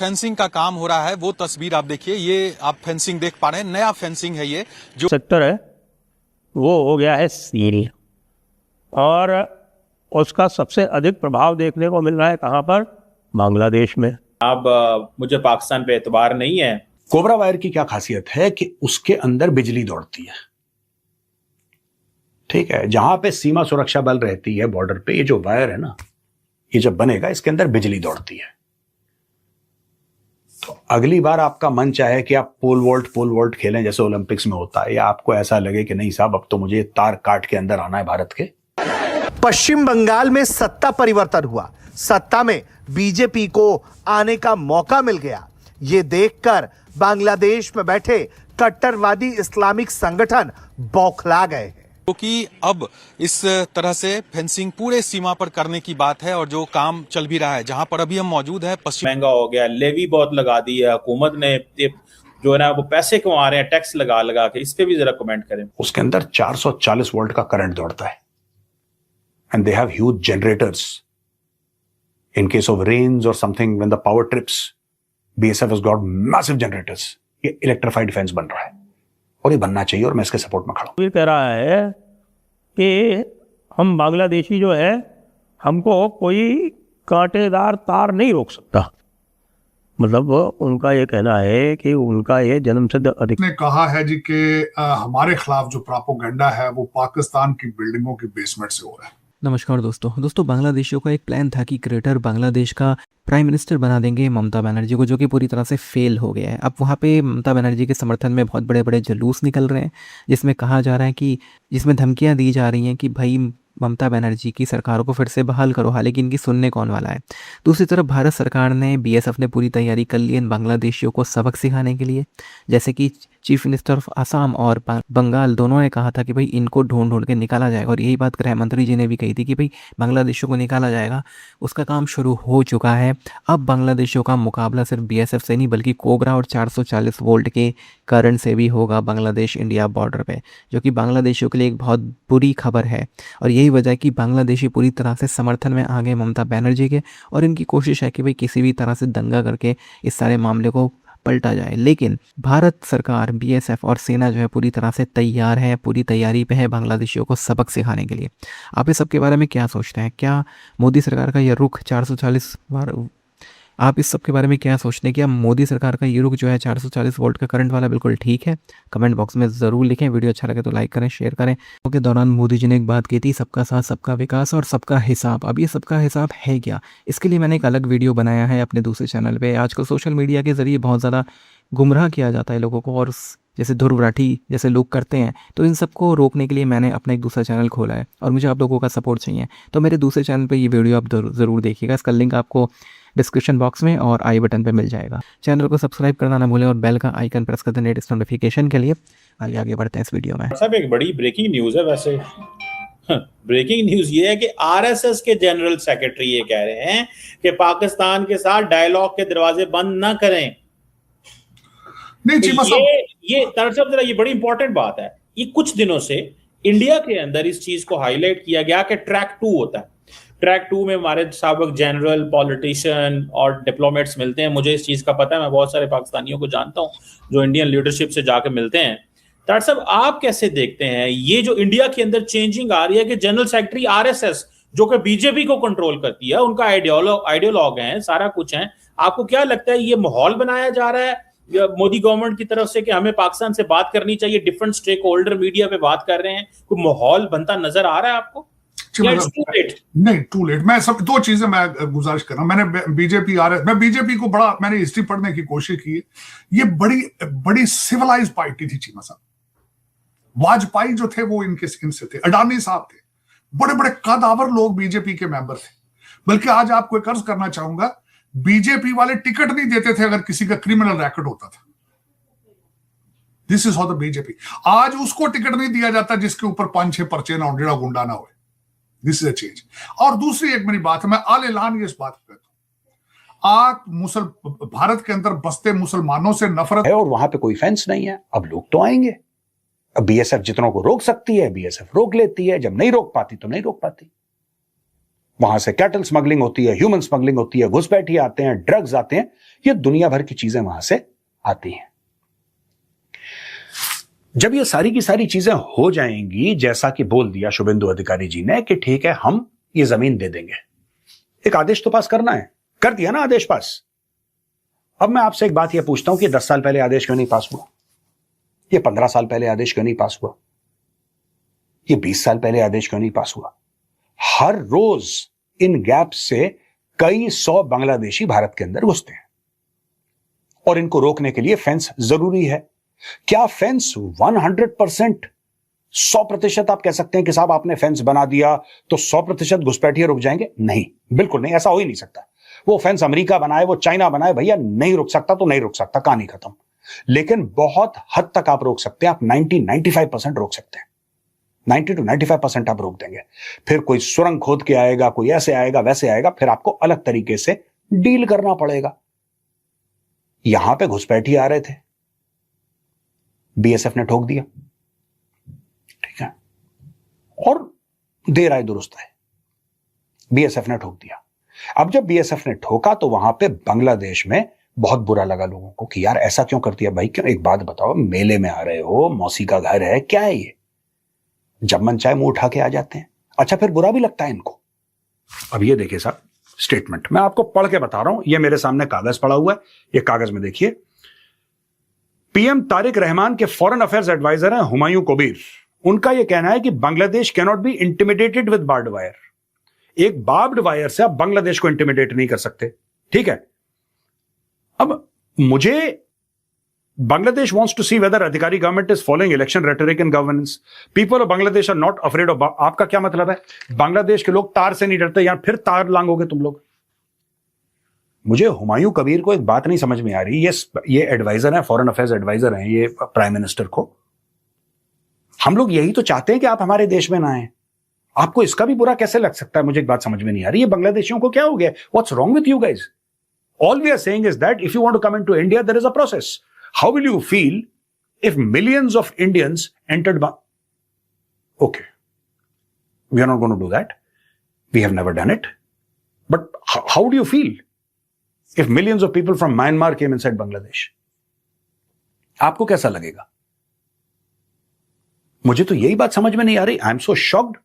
Fencing का काम हो रहा है वो तस्वीर आप देखिए। ये आप फेंसिंग देख पा रहे हैं, नया फेंसिंग है ये जो सेक्टर है वो हो गया है सील, और उसका सबसे अधिक प्रभाव देखने को मिल रहा है कहाँ पर? बांग्लादेश में। अब मुझे पाकिस्तान पे एतबार नहीं है। कोबरा वायर की क्या खासियत है कि उसके अंदर बिजली दौड़ती है, ठीक है। जहां पे सीमा सुरक्षा बल रहती है बॉर्डर पे, ये जो वायर है ना, ये जब बनेगा इसके अंदर बिजली दौड़ती है। तो अगली बार आपका मन चाहे कि आप पोल वोल्ट खेलें जैसे ओलंपिक्स में होता है, या आपको ऐसा लगे कि नहीं साहब अब तो मुझे तार काट के अंदर आना है भारत के। पश्चिम बंगाल में सत्ता परिवर्तन हुआ, सत्ता में बीजेपी को आने का मौका मिल गया। ये देखकर बांग्लादेश में बैठे कट्टरवादी इस्लामिक संगठन बौखला गए हैं, क्योंकि अब इस तरह से फेंसिंग पूरे सीमा पर करने की बात है और जो काम चल भी रहा है। जहां पर अभी हम मौजूद हैं पश्चिम, महंगा हो गया, लेवी बहुत लगा दी है हुकूमत ने, जो है ना वो पैसे कमा रहे हैं टैक्स लगा लगा के। इस पे भी जरा कमेंट करें। उसके अंदर 440 वोल्ट का करंट दौड़ता है, and they have huge generators in case of rains और something when the power trips. BSF has got massive generators. ये इलेक्ट्रिफाइड डिफेंस बन रहा है और ये बनना चाहिए, और मैं इसके सपोर्ट में खड़ा हूं। ये कह रहा है कि हम बांग्लादेशी जो है, हमको कोई कांटेदार तार नहीं रोक सकता। मतलब उनका ये कहना है कि उनका ये जन्मसिद्ध अधिकार ने कहा है जी कि हमारे खिलाफ जो प्रोपेगेंडा है वो पाकिस्तान की बिल्डिंगों की बेसमेंट से हो रहा है। नमस्कार दोस्तों बांग्लादेशियों का एक प्लान था कि ग्रेटर बांग्लादेश का प्राइम मिनिस्टर बना देंगे ममता बनर्जी को, जो कि पूरी तरह से फेल हो गया है। अब वहाँ पे ममता बनर्जी के समर्थन में बहुत बड़े बड़े जुलूस निकल रहे हैं, जिसमें कहा जा रहा है कि जिसमें धमकियाँ दी जा रही हैं कि भाई ममता बनर्जी की सरकारों को फिर से बहाल करो। हालांकि इनकी सुनने कौन वाला है। दूसरी तरफ भारत सरकार ने, बीएसएफ ने पूरी तैयारी कर ली इन बांग्लादेशियों को सबक सिखाने के लिए। जैसे कि चीफ मिनिस्टर ऑफ आसाम और बंगाल दोनों ने कहा था कि भाई इनको ढूंढ ढूंढ के निकाला जाएगा, और यही बात गृह मंत्री जी ने भी कही थी कि भाई बांग्लादेशियों को निकाला जाएगा। उसका काम शुरू हो चुका है। अब बांग्लादेशियों का मुकाबला सिर्फ बीएसएफ से नहीं बल्कि कोबरा और 440 वोल्ट के करंट से भी होगा बांग्लादेश इंडिया बॉर्डर पे, जो कि बांग्लादेशियों के लिए एक बहुत बुरी खबर है। और यही वजह है कि बांग्लादेशी पूरी तरह से समर्थन में आ गए ममता बनर्जी के, और इनकी कोशिश है कि भाई किसी भी तरह से दंगा करके इस सारे मामले को पलटा जाए। लेकिन भारत सरकार, बीएसएफ और सेना जो है पूरी तरह से तैयार है, पूरी तैयारी पे है बांग्लादेशियों को सबक सिखाने के लिए। आप इस सब के बारे में क्या सोचते हैं? क्या मोदी सरकार का यह रुख 440 आप इस सब के बारे में क्या सोचते हैं? क्या मोदी सरकार का ये रुख जो है 440 वोल्ट का करंट वाला बिल्कुल ठीक है? कमेंट बॉक्स में ज़रूर लिखें। वीडियो अच्छा लगे तो लाइक करें, शेयर करें। के दौरान मोदी जी ने एक बात की थी, सबका साथ सबका विकास और सबका हिसाब। अब ये सबका हिसाब है क्या? इसके लिए मैंने एक अलग वीडियो बनाया है अपने दूसरे चैनल पर। आजकल सोशल मीडिया के ज़रिए बहुत ज़्यादा गुमराह किया जाता है लोगों को, और जैसे ध्रुव राठी जैसे लोग करते हैं। तो इन सबको रोकने के लिए मैंने अपना एक दूसरा चैनल खोला है, और मुझे आप लोगों का सपोर्ट चाहिए। तो मेरे दूसरे चैनल पे ये वीडियो आप ज़रूर देखिएगा। इसका लिंक आपको डिस्क्रिप्शन बॉक्स में और आई बटन पे मिल जाएगा। चैनल को सब्सक्राइब करना ना भूलें और बेल का आइकन प्रेस कर दें लेटेस्ट नोटिफिकेशन के लिए। आगे बढ़ते हैं इस वीडियो में। सब एक बड़ी ब्रेकिंग न्यूज़ है वैसे। ब्रेकिंग न्यूज़ ये है कि आरएसएस के जनरल सेक्रेटरी ये कह रहे हैं कि पाकिस्तान के साथ डायलॉग के दरवाजे बंद ना करें। नहीं तो ये दरअसल जरा ये बड़ी इंपॉर्टेंट बात है। ये कुछ दिनों से इंडिया के अंदर इस चीज को हाईलाइट किया गया कि ट्रैक 2 होता है। ट्रैक 2 में हमारे साबिक जनरल, पॉलिटिशियन और डिप्लोमेट्स मिलते हैं। मुझे इस चीज का पता है, मैं बहुत सारे पाकिस्तानियों को जानता हूं जो इंडियन लीडरशिप से जाकर मिलते हैं। तार आप कैसे देखते हैं ये जो इंडिया के अंदर चेंजिंग आ रही है कि जनरल सेक्रेटरी आरएसएस जो कि बीजेपी को कंट्रोल करती है, उनका आइडियोलॉग है, सारा कुछ है। आपको क्या लगता है ये माहौल बनाया जा रहा है मोदी गवर्नमेंट की तरफ से कि हमें पाकिस्तान से बात करनी चाहिए? डिफरेंट स्टेक होल्डर मीडिया पे बात कर रहे हैं, कोई माहौल बनता नजर आ रहा है आपको? नहीं, टू लेट। मैं सब दो चीजें मैं गुजारिश कर रहा हूं। मैंने बीजेपी को बड़ा, मैंने हिस्ट्री पढ़ने की कोशिश की। ये बड़ी सिविलाइज पार्टी थी चीमा साहब। वाजपेयी जो थे वो इनसे थे, अडानी साहब थे, बड़े बड़े कदावर लोग बीजेपी के मेंबर थे। बल्कि आज आपको एक अर्ज करना चाहूंगा, बीजेपी वाले टिकट नहीं देते थे अगर किसी का क्रिमिनल रैकेट होता था। This is how the BJP. आज उसको टिकट नहीं दिया जाता जिसके ऊपर 5-6 पर्चे ना हो, डेढ़ा गुंडा ना हो। This is a change. और दूसरी एक मेरी बात है, मैं आल ऐलान इस बात कहता हूं, आप भारत के अंदर बसते मुसलमानों से नफरत है और वहां पे कोई फेंस नहीं है। अब लोग तो आएंगे। अब बीएसएफ जितनों को रोक सकती है बीएसएफ रोक लेती है, जब नहीं रोक पाती तो नहीं रोक पाती। वहां से कैटल स्मगलिंग होती है, ह्यूमन स्मगलिंग होती है, घुसपैठिए आते हैं, ड्रग्स आते हैं, ये दुनिया भर की चीजें वहां से आती हैं। जब ये सारी की सारी चीजें हो जाएंगी, जैसा कि बोल दिया शुभेंदु अधिकारी जी ने कि ठीक है हम ये जमीन दे देंगे, एक आदेश तो पास करना है, कर दिया ना आदेश पास। अब मैं आपसे एक बात यह पूछता हूं कि 10 साल पहले आदेश क्यों नहीं पास हुआ? ये 15 साल पहले आदेश क्यों नहीं पास हुआ? ये 20 साल पहले आदेश क्यों नहीं पास हुआ? हर रोज इन गैप से कई 100 बांग्लादेशी भारत के अंदर घुसते हैं और इनको रोकने के लिए फेंस जरूरी है। क्या फेंस 100% 100% आप कह सकते हैं कि साहब आपने फेंस बना दिया तो 100% घुसपैठिए रुक जाएंगे? नहीं, बिल्कुल नहीं, ऐसा हो ही नहीं सकता। वो फेंस अमेरिका बनाए, वो चाइना बनाए, भैया नहीं रुक सकता तो नहीं रुक सकता, कहानी खत्म। लेकिन बहुत हद तक आप रोक सकते हैं, आप 90-95% रोक सकते हैं, 90 to 95% आप रोक देंगे। फिर कोई सुरंग खोद के आएगा, कोई ऐसे आएगा वैसे आएगा, फिर आपको अलग तरीके से डील करना पड़ेगा। यहां पे घुसपैठिए आ रहे थे, बीएसएफ ने ठोक दिया, ठीक है, और देर आए दुरुस्त है, बीएसएफ ने ठोक दिया। अब जब बीएसएफ ने ठोका तो वहां पे बांग्लादेश में बहुत बुरा लगा लोगों को कि यार ऐसा क्यों कर दिया भाई, क्यों? एक बात बताओ, मेले में आ रहे हो, मौसी का घर है, क्या है ये? जब मन चाहे मुंह उठा के आ जाते हैं। अच्छा, फिर बुरा भी लगता है इनको। अब ये देखिए साहब, स्टेटमेंट मैं आपको पढ़ के बता रहा हूं, ये मेरे सामने कागज पड़ा हुआ है, ये कागज में देखिए। पीएम तारिक रहमान के फॉरेन अफेयर्स एडवाइजर हैं हुमायूं कबीर। उनका यह कहना है कि Bangladesh can not be intimidated with barbed wire. एक बार्ब्ड वायर से आप बांग्लादेश को इंटिमिडेट नहीं कर सकते, ठीक है। अब मुझे Bangladesh wants to see whether Adhikari government is following election rhetoric and governance. People of Bangladesh are not afraid of. आपका क्या मतलब है? बांग्लादेश के लोग तार से नहीं डरते, या फिर तार लांगोगे तुम लोग? मुझे हुमायूं कबीर को एक बात नहीं समझ में आ रही। ये एडवाइजर हैं, फॉरेन अफेयर्स एडवाइजर हैं ये प्राइम मिनिस्टर को। हम लोग यही तो चाहते हैं कि आप हमारे देश में ना आए। आपको इसका भी बुरा कैसे लग सकता है? मुझे एक बात समझ में नहीं आ रही। ये बांग्लादेशियों को क्या हो गया? What's wrong with you guys? All we are saying is that if you want to come into India, there is a process. How will you feel if millions of Indians entered? Okay, we are not going to do that. We have never done it. But how do you feel if millions of people from Myanmar came inside Bangladesh? आपको कैसा लगेगा? मुझे तो यही बात समझ में नहीं आ रही। I am so shocked.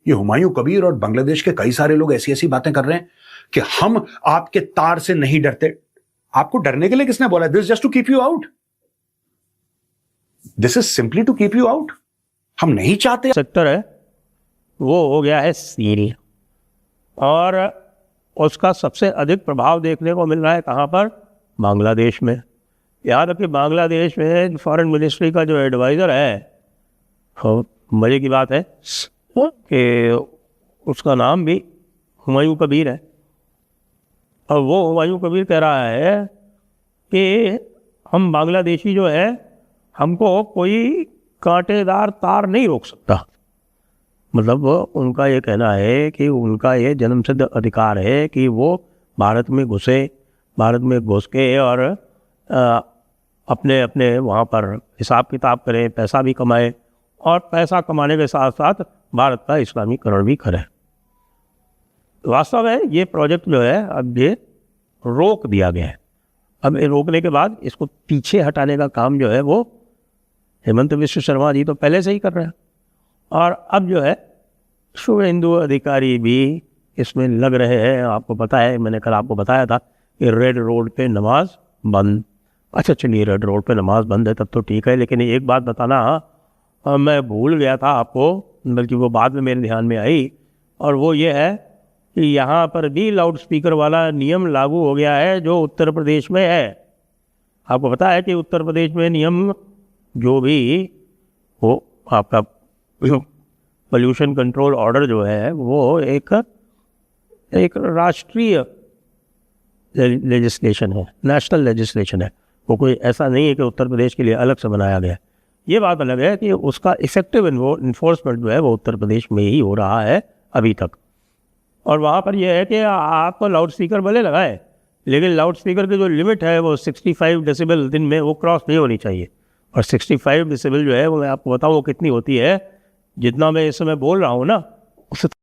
ये हुमायूं कबीर और बांग्लादेश के कई सारे लोग ऐसी ऐसी बातें कर रहे हैं कि हम आपके तार से नहीं डरते। आपको डरने के लिए किसने बोला? This just to keep you out. This is simply to keep you out. हम नहीं चाहते। सेक्टर है वो हो गया है सीरिया, और उसका सबसे अधिक प्रभाव देखने को मिल रहा है कहाँ पर? बांग्लादेश में। याद रखिए, बांग्लादेश में फॉरेन मिनिस्ट्री का जो एडवाइज़र है, मज़े की बात है कि उसका नाम भी हुमायूं कबीर है, और वो हुमायूं कबीर कह रहा है कि हम बांग्लादेशी जो है, हमको कोई कांटेदार तार नहीं रोक सकता। मतलब उनका ये कहना है कि उनका ये जन्मसिद्ध अधिकार है कि वो भारत में घुसे, भारत में घुस के और अपने अपने वहाँ पर हिसाब किताब करें, पैसा भी कमाए, और पैसा कमाने के साथ साथ भारत का इस्लामीकरण भी करें। वास्तव में ये प्रोजेक्ट जो है अब ये रोक दिया गया है। अब ये रोकने के बाद इसको पीछे हटाने का काम जो है वो हेमंत विश्व शर्मा जी तो पहले से ही कर रहे हैं, और अब जो है शुभेंदु अधिकारी भी इसमें लग रहे हैं। आपको पता है, मैंने कल आपको बताया था कि रेड रोड पे नमाज बंद। अच्छा चलिए, रेड रोड पे नमाज बंद है तब तो ठीक है, लेकिन एक बात बताना मैं भूल गया था आपको, बल्कि वो बाद में मेरे ध्यान में आई, और वो ये है कि यहाँ पर भी लाउड स्पीकर वाला नियम लागू हो गया है जो उत्तर प्रदेश में है। आपको पता है कि उत्तर प्रदेश में नियम जो भी हो, आपका पोल्यूशन कंट्रोल ऑर्डर जो है वो एक राष्ट्रीय लेजिस्लेशन है, नेशनल लेजिस्लेशन है। वो कोई ऐसा नहीं है कि उत्तर प्रदेश के लिए अलग से बनाया गया। ये बात अलग है कि उसका इफेक्टिव इन्फोर्समेंट जो है वो उत्तर प्रदेश में ही हो रहा है अभी तक। और वहाँ पर यह है कि आप लाउड स्पीकर भले लगाए, लेकिन लाउड स्पीकर की जो लिमिट है वो 65 डेसिबल दिन में वो क्रॉस नहीं होनी चाहिए। और 65 डेसिबल जो है वो मैं आपको बताऊँ वो कितनी होती है, जितना मैं इस समय बोल रहा हूँ ना, उससे